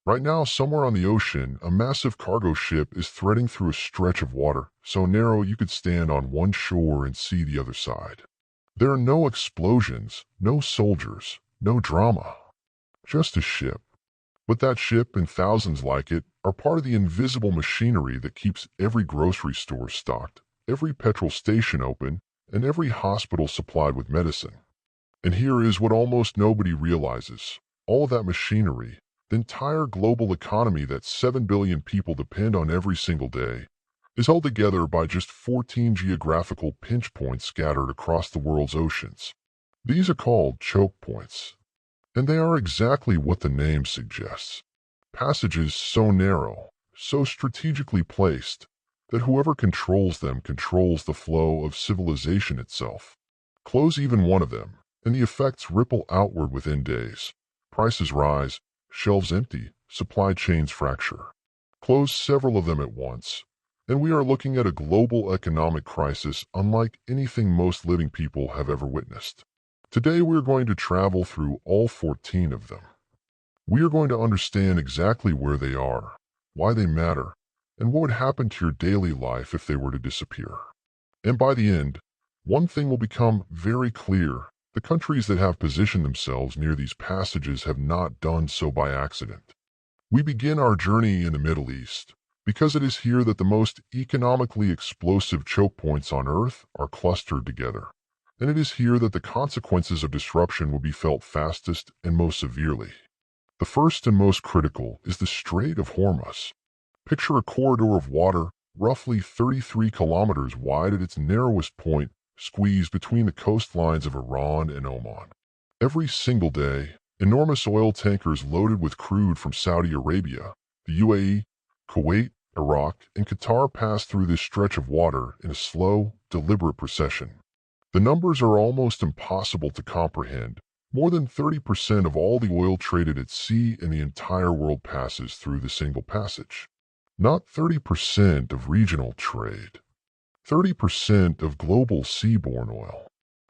Right now, somewhere on the ocean, a massive cargo ship is threading through a stretch of water so narrow you could stand on one shore and see the other side. There are no explosions, no soldiers, no drama, just a ship. But that ship and thousands like it are part of the invisible machinery that keeps every grocery store stocked, every petrol station open, and every hospital supplied with medicine. And here is what almost nobody realizes. All of that machinery, the entire global economy that 7 billion people depend on every single day, is held together by just 14 geographical pinch points scattered across the world's oceans. These are called choke points, and they are exactly what the name suggests. Passages so narrow, so strategically placed, that whoever controls them controls the flow of civilization itself. Close even one of them, and the effects ripple outward within days. Prices rise, shelves empty, supply chains fracture. Close several of them at once, and we are looking at a global economic crisis unlike anything most living people have ever witnessed. Today we're going to travel through all 14 of them. We are going to understand exactly where they are, why they matter, and what would happen to your daily life if they were to disappear. And by the end, one thing will become very clear. The countries that have positioned themselves near these passages have not done so by accident. We begin our journey in the Middle East, because it is here that the most economically explosive choke points on Earth are clustered together. And it is here that the consequences of disruption will be felt fastest and most severely. The first and most critical is the Strait of Hormuz. Picture a corridor of water, roughly 33 kilometers wide at its narrowest point, squeezed between the coastlines of Iran and Oman. Every single day, enormous oil tankers loaded with crude from Saudi Arabia, the UAE, Kuwait, Iraq, and Qatar pass through this stretch of water in a slow, deliberate procession. The numbers are almost impossible to comprehend. More than 30% of all the oil traded at sea in the entire world passes through the single passage. Not 30% of regional trade. 30% of global seaborne oil.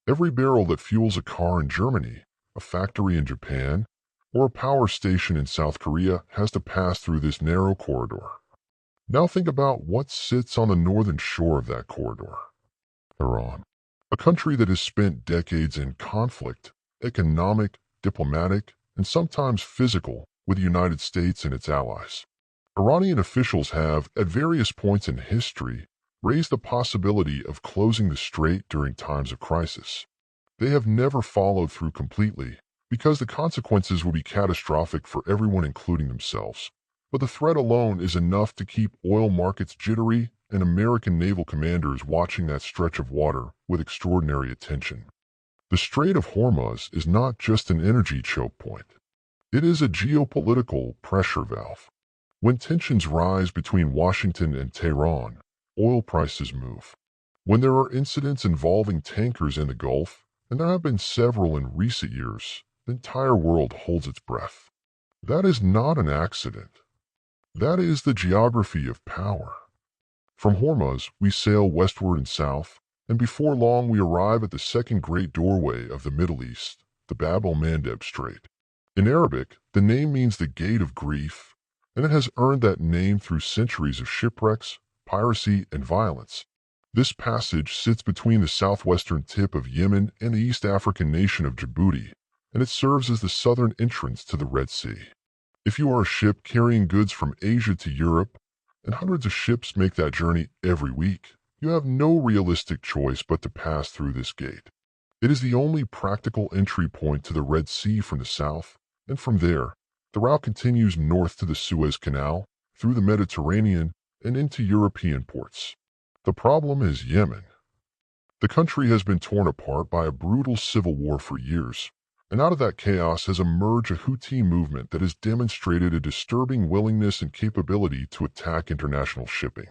Every barrel that fuels a car in Germany, a factory in Japan, or a power station in South Korea has to pass through this narrow corridor. Now think about what sits on the northern shore of that corridor. Iran. A country that has spent decades in conflict, economic, diplomatic, and sometimes physical, with the United States and its allies. Iranian officials have, at various points in history, raised the possibility of closing the strait during times of crisis. They have never followed through completely, because the consequences would be catastrophic for everyone including themselves. But the threat alone is enough to keep oil markets jittery and American naval commanders watching that stretch of water with extraordinary attention. The Strait of Hormuz is not just an energy choke point. It is a geopolitical pressure valve. When tensions rise between Washington and Tehran, oil prices move. When there are incidents involving tankers in the Gulf, and there have been several in recent years, the entire world holds its breath. That is not an accident. That is the geography of power. From Hormuz, we sail westward and south, and before long we arrive at the second great doorway of the Middle East, the Bab el-Mandeb Strait. In Arabic, the name means the Gate of Grief, and it has earned that name through centuries of shipwrecks, piracy, and violence. This passage sits between the southwestern tip of Yemen and the East African nation of Djibouti, and it serves as the southern entrance to the Red Sea. If you are a ship carrying goods from Asia to Europe, and hundreds of ships make that journey every week, you have no realistic choice but to pass through this gate. It is the only practical entry point to the Red Sea from the south, and from there, the route continues north to the Suez Canal, through the Mediterranean, and into European ports. The problem is Yemen. The country has been torn apart by a brutal civil war for years, and out of that chaos has emerged a Houthi movement that has demonstrated a disturbing willingness and capability to attack international shipping.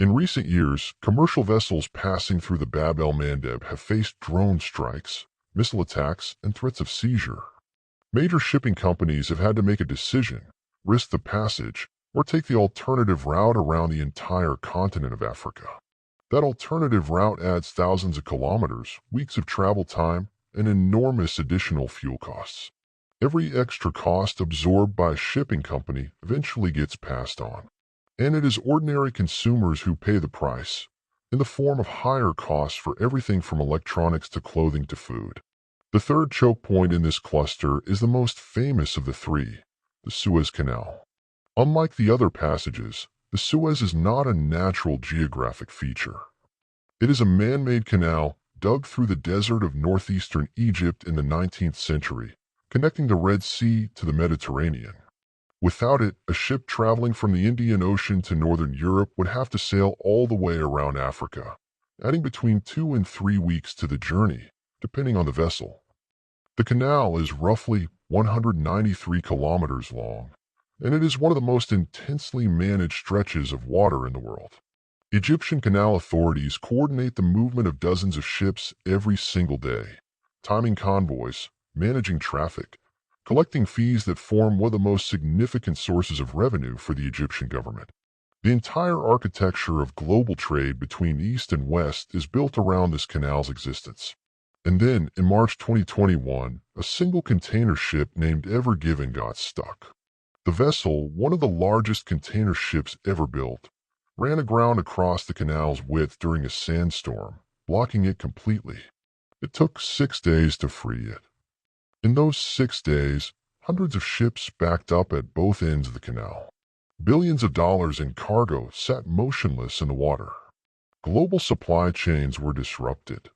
In recent years, commercial vessels passing through the Bab el-Mandeb have faced drone strikes, missile attacks, and threats of seizure. Major shipping companies have had to make a decision, risk the passage, or take the alternative route around the entire continent of Africa. That alternative route adds thousands of kilometers, weeks of travel time, and enormous additional fuel costs. Every extra cost absorbed by a shipping company eventually gets passed on. And it is ordinary consumers who pay the price, in the form of higher costs for everything from electronics to clothing to food. The third choke point in this cluster is the most famous of the three, the Suez Canal. Unlike the other passages, the Suez is not a natural geographic feature. It is a man-made canal dug through the desert of northeastern Egypt in the 19th century, connecting the Red Sea to the Mediterranean. Without it, a ship traveling from the Indian Ocean to northern Europe would have to sail all the way around Africa, adding between 2 and 3 weeks to the journey, depending on the vessel. The canal is roughly 193 kilometers long, and it is one of the most intensely managed stretches of water in the world. Egyptian canal authorities coordinate the movement of dozens of ships every single day, timing convoys, managing traffic, collecting fees that form one of the most significant sources of revenue for the Egyptian government. The entire architecture of global trade between East and West is built around this canal's existence. And then, in March 2021, a single container ship named Ever Given got stuck. The vessel, one of the largest container ships ever built, ran aground across the canal's width during a sandstorm, blocking it completely. It took 6 days to free it. In those 6 days, hundreds of ships backed up at both ends of the canal. Billions of dollars in cargo sat motionless in the water. Global supply chains were disrupted.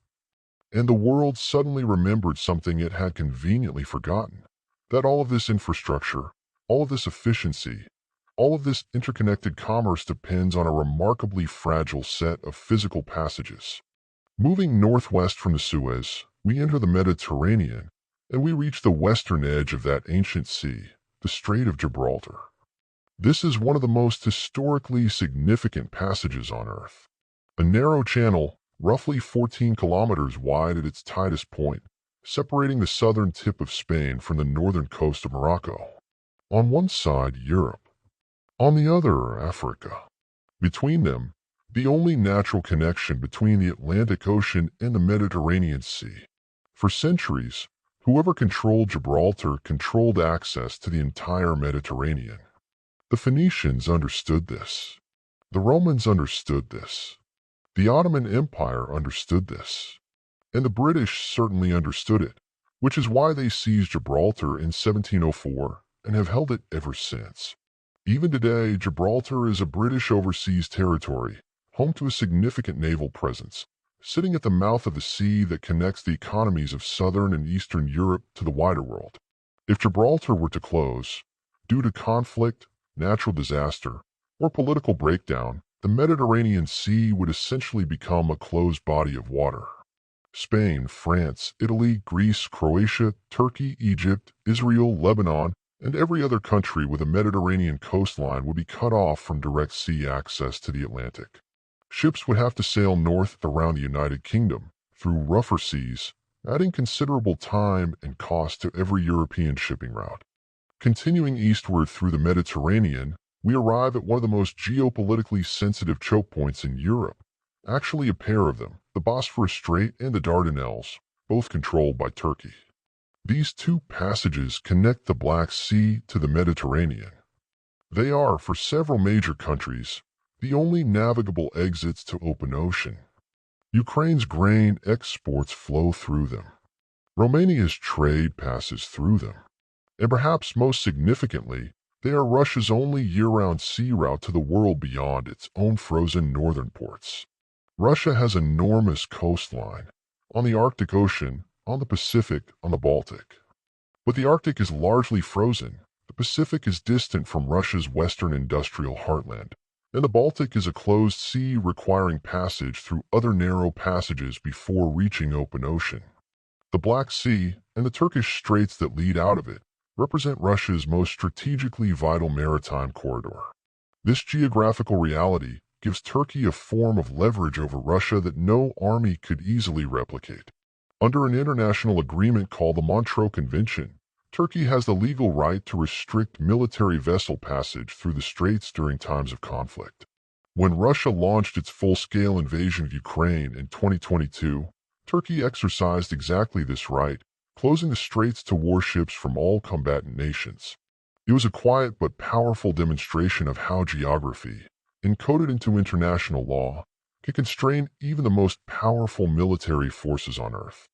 And the world suddenly remembered something it had conveniently forgotten, that all of this infrastructure, all of this efficiency, all of this interconnected commerce depends on a remarkably fragile set of physical passages. Moving northwest from the Suez, we enter the Mediterranean, and we reach the western edge of that ancient sea, the Strait of Gibraltar. This is one of the most historically significant passages on Earth. A narrow channel, roughly 14 kilometers wide at its tightest point, separating the southern tip of Spain from the northern coast of Morocco. On one side, Europe. On the other, Africa. Between them, the only natural connection between the Atlantic Ocean and the Mediterranean Sea. For centuries, whoever controlled Gibraltar controlled access to the entire Mediterranean. The Phoenicians understood this. The Romans understood this. The Ottoman Empire understood this. And the British certainly understood it, which is why they seized Gibraltar in 1704 and have held it ever since. Even today, Gibraltar is a British overseas territory, home to a significant naval presence, sitting at the mouth of the sea that connects the economies of southern and eastern Europe to the wider world. If Gibraltar were to close, due to conflict, natural disaster, or political breakdown, the Mediterranean Sea would essentially become a closed body of water. Spain, France, Italy, Greece, Croatia, Turkey, Egypt, Israel, Lebanon, and every other country with a Mediterranean coastline would be cut off from direct sea access to the Atlantic. Ships would have to sail north around the United Kingdom, through rougher seas, adding considerable time and cost to every European shipping route. Continuing eastward through the Mediterranean, we arrive at one of the most geopolitically sensitive choke points in Europe, actually a pair of them, the Bosphorus Strait and the Dardanelles, both controlled by Turkey. These two passages connect the Black Sea to the Mediterranean. They are, for several major countries, the only navigable exits to open ocean. Ukraine's grain exports flow through them. Romania's trade passes through them. And perhaps most significantly, they are Russia's only year-round sea route to the world beyond its own frozen northern ports. Russia has enormous coastline, on the Arctic Ocean, on the Pacific, on the Baltic. But the Arctic is largely frozen, the Pacific is distant from Russia's western industrial heartland, and the Baltic is a closed sea requiring passage through other narrow passages before reaching open ocean. The Black Sea, and the Turkish straits that lead out of it, represent Russia's most strategically vital maritime corridor. This geographical reality gives Turkey a form of leverage over Russia that no army could easily replicate. Under an international agreement called the Montreux Convention, Turkey has the legal right to restrict military vessel passage through the straits during times of conflict. When Russia launched its full-scale invasion of Ukraine in 2022, Turkey exercised exactly this right, closing the straits to warships from all combatant nations. It was a quiet but powerful demonstration of how geography, encoded into international law, can constrain even the most powerful military forces on Earth.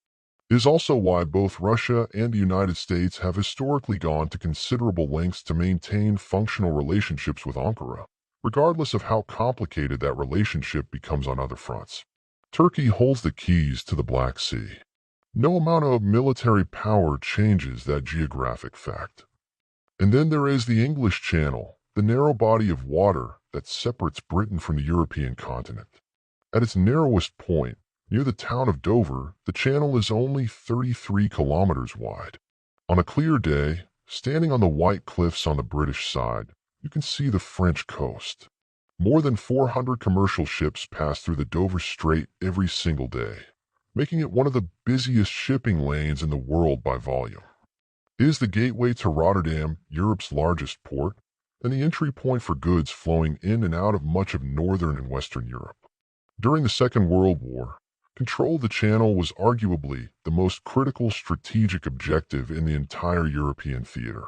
It is also why both Russia and the United States have historically gone to considerable lengths to maintain functional relationships with Ankara, regardless of how complicated that relationship becomes on other fronts. Turkey holds the keys to the Black Sea. No amount of military power changes that geographic fact. And then there is the English Channel, the narrow body of water that separates Britain from the European continent. At its narrowest point, near the town of Dover, the channel is only 33 kilometers wide. On a clear day, standing on the white cliffs on the British side, you can see the French coast. More than 400 commercial ships pass through the Dover Strait every single day, making it one of the busiest shipping lanes in the world by volume. It is the gateway to Rotterdam, Europe's largest port, and the entry point for goods flowing in and out of much of northern and western Europe. During the Second World War, control of the channel was arguably the most critical strategic objective in the entire European theater.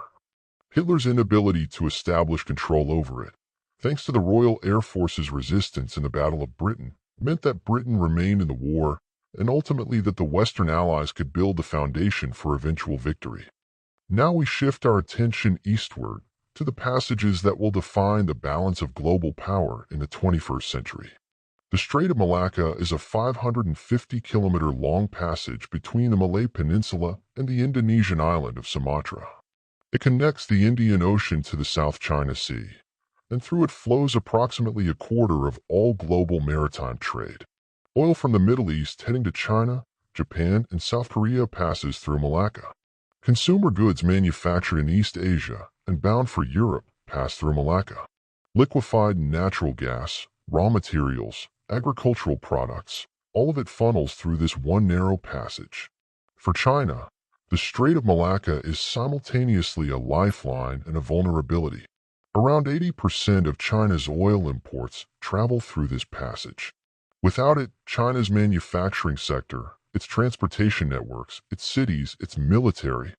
Hitler's inability to establish control over it, thanks to the Royal Air Force's resistance in the Battle of Britain, meant that Britain remained in the war and ultimately that the Western Allies could build the foundation for eventual victory. Now we shift our attention eastward to the passages that will define the balance of global power in the 21st century. The Strait of Malacca is a 550-kilometer long passage between the Malay Peninsula and the Indonesian island of Sumatra. It connects the Indian Ocean to the South China Sea, and through it flows approximately a quarter of all global maritime trade. Oil from the Middle East heading to China, Japan, and South Korea passes through Malacca. Consumer goods manufactured in East Asia and bound for Europe pass through Malacca. Liquefied natural gas, raw materials, agricultural products, all of it funnels through this one narrow passage. For China, the Strait of Malacca is simultaneously a lifeline and a vulnerability. Around 80% of China's oil imports travel through this passage. Without it, China's manufacturing sector, its transportation networks, its cities, its military,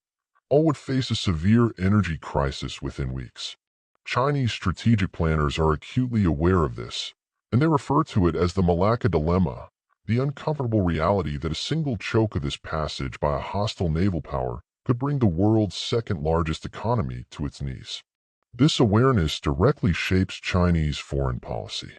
all would face a severe energy crisis within weeks. Chinese strategic planners are acutely aware of this, and they refer to it as the Malacca Dilemma, the uncomfortable reality that a single choke of this passage by a hostile naval power could bring the world's second-largest economy to its knees. This awareness directly shapes Chinese foreign policy.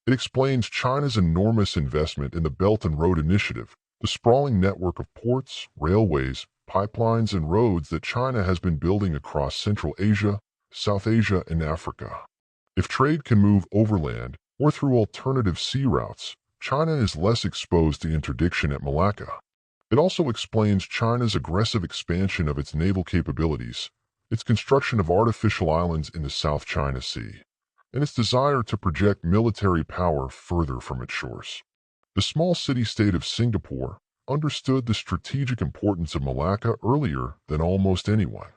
It explains China's enormous investment in the Belt and Road Initiative, the sprawling network of ports, railways, pipelines, and roads that China has been building across Central Asia, South Asia, and Africa. If trade can move overland or through alternative sea routes, China is less exposed to interdiction at Malacca. It also explains China's aggressive expansion of its naval capabilities, its construction of artificial islands in the South China Sea, and its desire to project military power further from its shores. The small city-state of Singapore understood the strategic importance of Malacca earlier than almost anyone.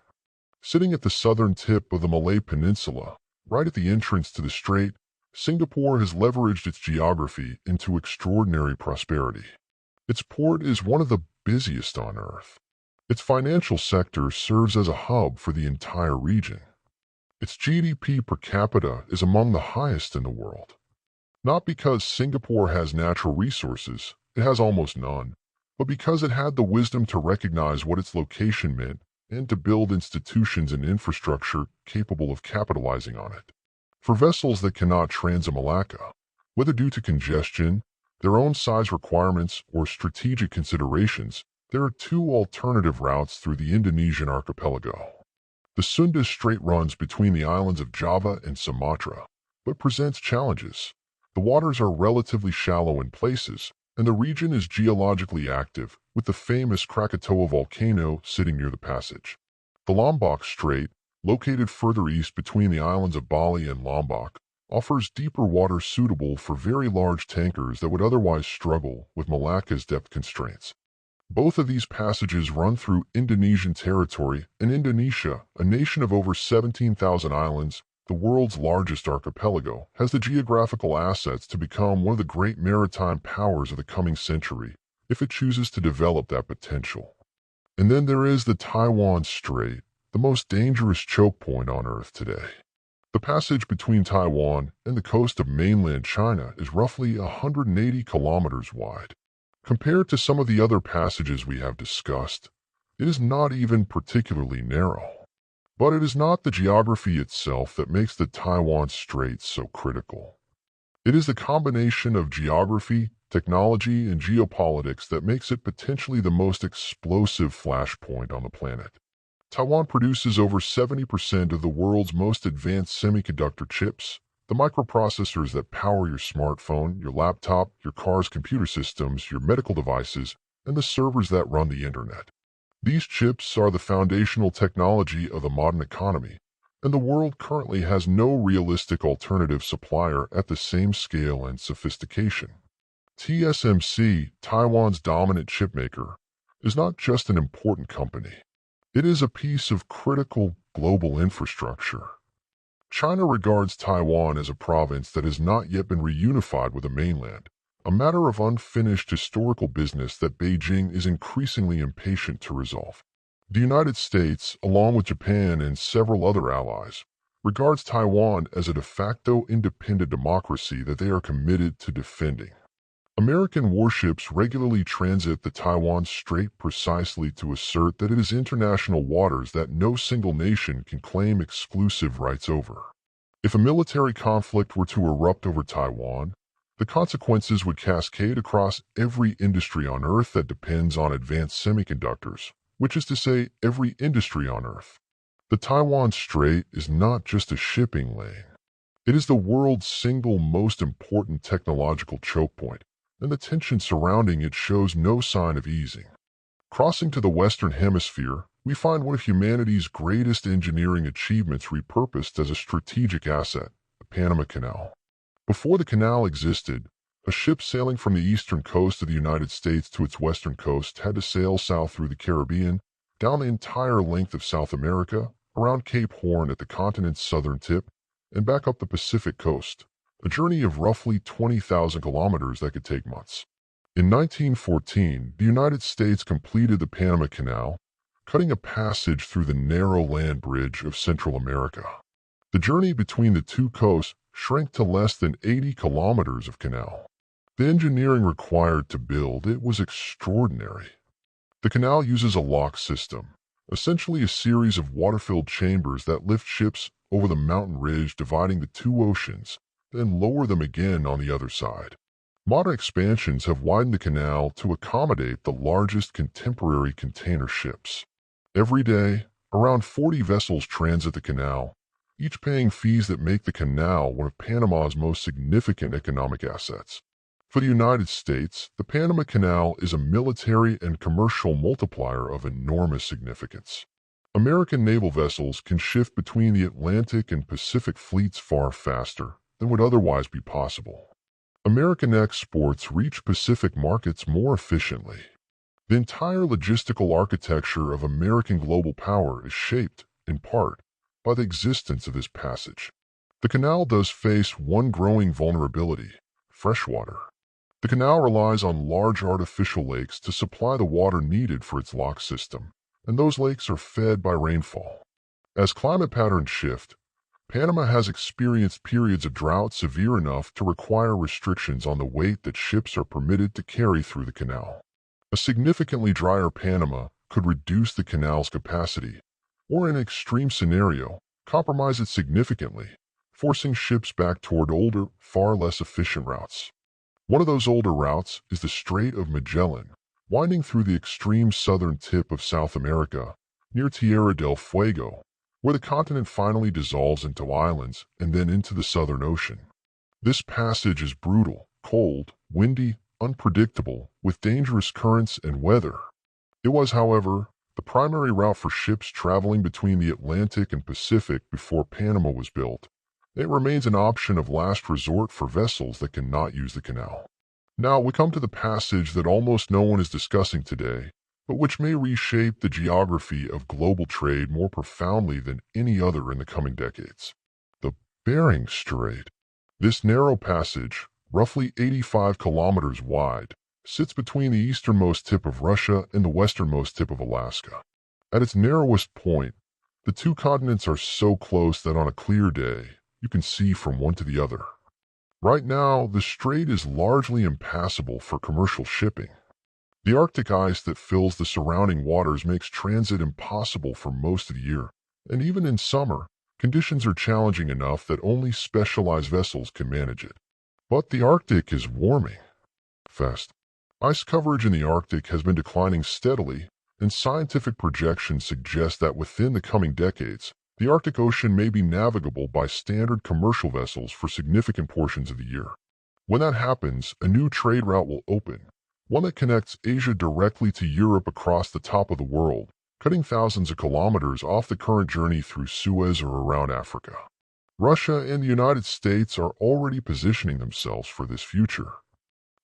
Sitting at the southern tip of the Malay Peninsula, right at the entrance to the strait, Singapore has leveraged its geography into extraordinary prosperity. Its port is one of the busiest on Earth. Its financial sector serves as a hub for the entire region. Its GDP per capita is among the highest in the world. Not because Singapore has natural resources, it has almost none, but because it had the wisdom to recognize what its location meant and to build institutions and infrastructure capable of capitalizing on it. For vessels that cannot transit Malacca, whether due to congestion, their own size requirements, or strategic considerations, there are two alternative routes through the Indonesian archipelago. The Sunda Strait runs between the islands of Java and Sumatra, but presents challenges. The waters are relatively shallow in places, and the region is geologically active, with the famous Krakatoa volcano sitting near the passage. The Lombok Strait, located further east between the islands of Bali and Lombok, offers deeper water suitable for very large tankers that would otherwise struggle with Malacca's depth constraints. Both of these passages run through Indonesian territory, and Indonesia, a nation of over 17,000 islands, the world's largest archipelago, has the geographical assets to become one of the great maritime powers of the coming century if it chooses to develop that potential. And then there is the Taiwan Strait, the most dangerous choke point on Earth today. The passage between Taiwan and the coast of mainland China is roughly 180 kilometers wide. Compared to some of the other passages we have discussed, it is not even particularly narrow. But it is not the geography itself that makes the Taiwan Strait so critical. It is the combination of geography, technology, and geopolitics that makes it potentially the most explosive flashpoint on the planet. Taiwan produces over 70% of the world's most advanced semiconductor chips, the microprocessors that power your smartphone, your laptop, your car's computer systems, your medical devices, and the servers that run the internet. These chips are the foundational technology of the modern economy, and the world currently has no realistic alternative supplier at the same scale and sophistication. TSMC, Taiwan's dominant chipmaker, is not just an important company. It is a piece of critical global infrastructure. China regards Taiwan as a province that has not yet been reunified with the mainland, a matter of unfinished historical business that Beijing is increasingly impatient to resolve. The United States, along with Japan and several other allies, regards Taiwan as a de facto independent democracy that they are committed to defending. American warships regularly transit the Taiwan Strait precisely to assert that it is international waters that no single nation can claim exclusive rights over. If a military conflict were to erupt over Taiwan, the consequences would cascade across every industry on Earth that depends on advanced semiconductors, which is to say, every industry on Earth. The Taiwan Strait is not just a shipping lane. It is the world's single most important technological choke point, and the tension surrounding it shows no sign of easing. Crossing to the Western Hemisphere, we find one of humanity's greatest engineering achievements repurposed as a strategic asset, the Panama Canal. Before the canal existed, a ship sailing from the eastern coast of the United States to its western coast had to sail south through the Caribbean, down the entire length of South America, around Cape Horn at the continent's southern tip, and back up the Pacific coast, a journey of roughly 20,000 kilometers that could take months. In 1914, the United States completed the Panama Canal, cutting a passage through the narrow land bridge of Central America. The journey between the two coasts shrank to less than 80 kilometers of canal. The engineering required to build it was extraordinary. The canal uses a lock system, essentially a series of water-filled chambers that lift ships over the mountain ridge dividing the two oceans, then lower them again on the other side. Modern expansions have widened the canal to accommodate the largest contemporary container ships. Every day, around 40 vessels transit the canal, each paying fees that make the canal one of Panama's most significant economic assets. For the United States, the Panama Canal is a military and commercial multiplier of enormous significance. American naval vessels can shift between the Atlantic and Pacific fleets far faster than would otherwise be possible. American exports reach Pacific markets more efficiently. The entire logistical architecture of American global power is shaped, in part, by the existence of this passage. The canal does face one growing vulnerability: freshwater. The canal relies on large artificial lakes to supply the water needed for its lock system, and those lakes are fed by rainfall. As climate patterns shift, Panama has experienced periods of drought severe enough to require restrictions on the weight that ships are permitted to carry through the canal. A significantly drier Panama could reduce the canal's capacity, or in an extreme scenario, compromise it significantly, forcing ships back toward older, far less efficient routes. One of those older routes is the Strait of Magellan, winding through the extreme southern tip of South America, near Tierra del Fuego, where the continent finally dissolves into islands and then into the Southern Ocean. This passage is brutal, cold, windy, unpredictable, with dangerous currents and weather. It was, however, the primary route for ships traveling between the Atlantic and Pacific before Panama was built. It remains an option of last resort for vessels that cannot use the canal. Now we come to the passage that almost no one is discussing today, but which may reshape the geography of global trade more profoundly than any other in the coming decades. The Bering Strait. This narrow passage, roughly 85 kilometers wide, sits between the easternmost tip of Russia and the westernmost tip of Alaska. At its narrowest point, the two continents are so close that on a clear day, you can see from one to the other. Right now, the strait is largely impassable for commercial shipping. The Arctic ice that fills the surrounding waters makes transit impossible for most of the year, and even in summer, conditions are challenging enough that only specialized vessels can manage it. But the Arctic is warming fast. Ice coverage in the Arctic has been declining steadily, and scientific projections suggest that within the coming decades, the Arctic Ocean may be navigable by standard commercial vessels for significant portions of the year. When that happens, a new trade route will open, one that connects Asia directly to Europe across the top of the world, cutting thousands of kilometers off the current journey through Suez or around Africa. Russia and the United States are already positioning themselves for this future.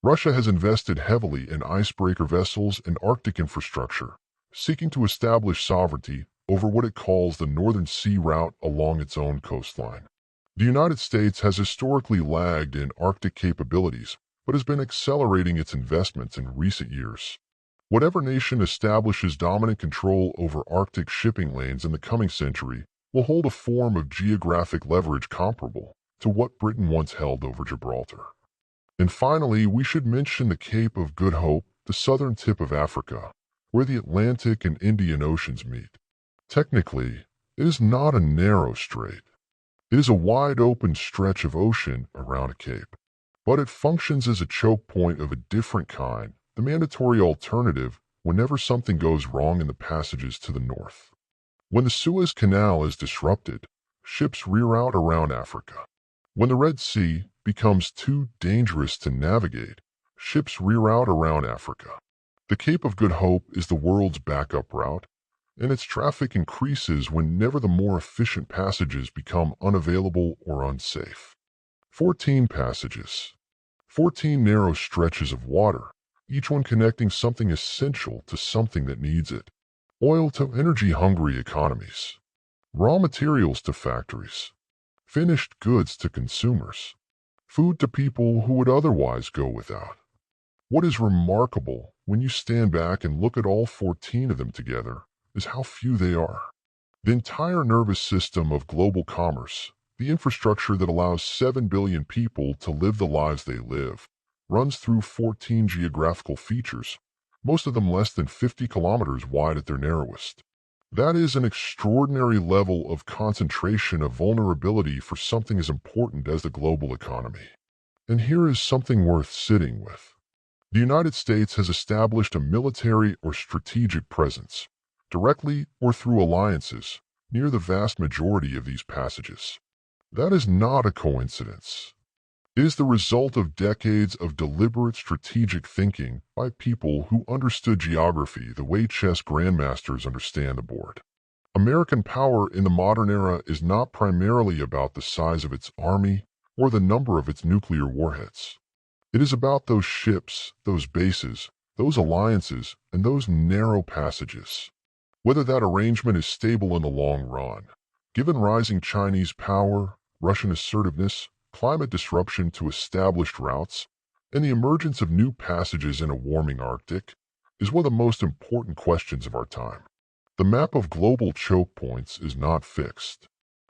Russia has invested heavily in icebreaker vessels and Arctic infrastructure, seeking to establish sovereignty over what it calls the Northern Sea route along its own coastline. The United States has historically lagged in Arctic capabilities, but has been accelerating its investments in recent years. Whatever nation establishes dominant control over Arctic shipping lanes in the coming century will hold a form of geographic leverage comparable to what Britain once held over Gibraltar. And finally, we should mention the Cape of Good Hope, the southern tip of Africa, where the Atlantic and Indian Oceans meet. Technically, it is not a narrow strait. It is a wide-open stretch of ocean around a cape. But it functions as a choke point of a different kind, the mandatory alternative whenever something goes wrong in the passages to the north. When the Suez Canal is disrupted, ships reroute around Africa. When the Red Sea becomes too dangerous to navigate, ships reroute around Africa. The Cape of Good Hope is the world's backup route, and its traffic increases whenever the more efficient passages become unavailable or unsafe. 14 passages. 14 narrow stretches of water, each one connecting something essential to something that needs it. Oil to energy-hungry economies. Raw materials to factories. Finished goods to consumers. Food to people who would otherwise go without. What is remarkable when you stand back and look at all 14 of them together is how few they are. The entire nervous system of global commerce, the infrastructure that allows 7 billion people to live the lives they live, runs through 14 geographical features, most of them less than 50 kilometers wide at their narrowest. That is an extraordinary level of concentration of vulnerability for something as important as the global economy. And here is something worth sitting with. The United States has established a military or strategic presence, directly or through alliances, near the vast majority of these passages. That is not a coincidence. It is the result of decades of deliberate strategic thinking by people who understood geography the way chess grandmasters understand the board. American power in the modern era is not primarily about the size of its army or the number of its nuclear warheads. It is about those ships, those bases, those alliances, and those narrow passages. Whether that arrangement is stable in the long run, given rising Chinese power, Russian assertiveness, climate disruption to established routes, and the emergence of new passages in a warming Arctic, is one of the most important questions of our time. The map of global choke points is not fixed.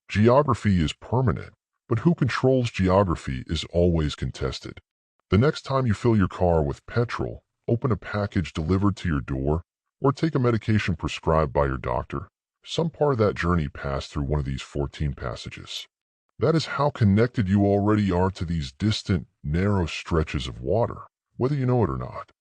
Geography is permanent, but who controls geography is always contested. The next time you fill your car with petrol, open a package delivered to your door, or take a medication prescribed by your doctor, some part of that journey passed through one of these 14 passages. That is how connected you already are to these distant, narrow stretches of water, whether you know it or not.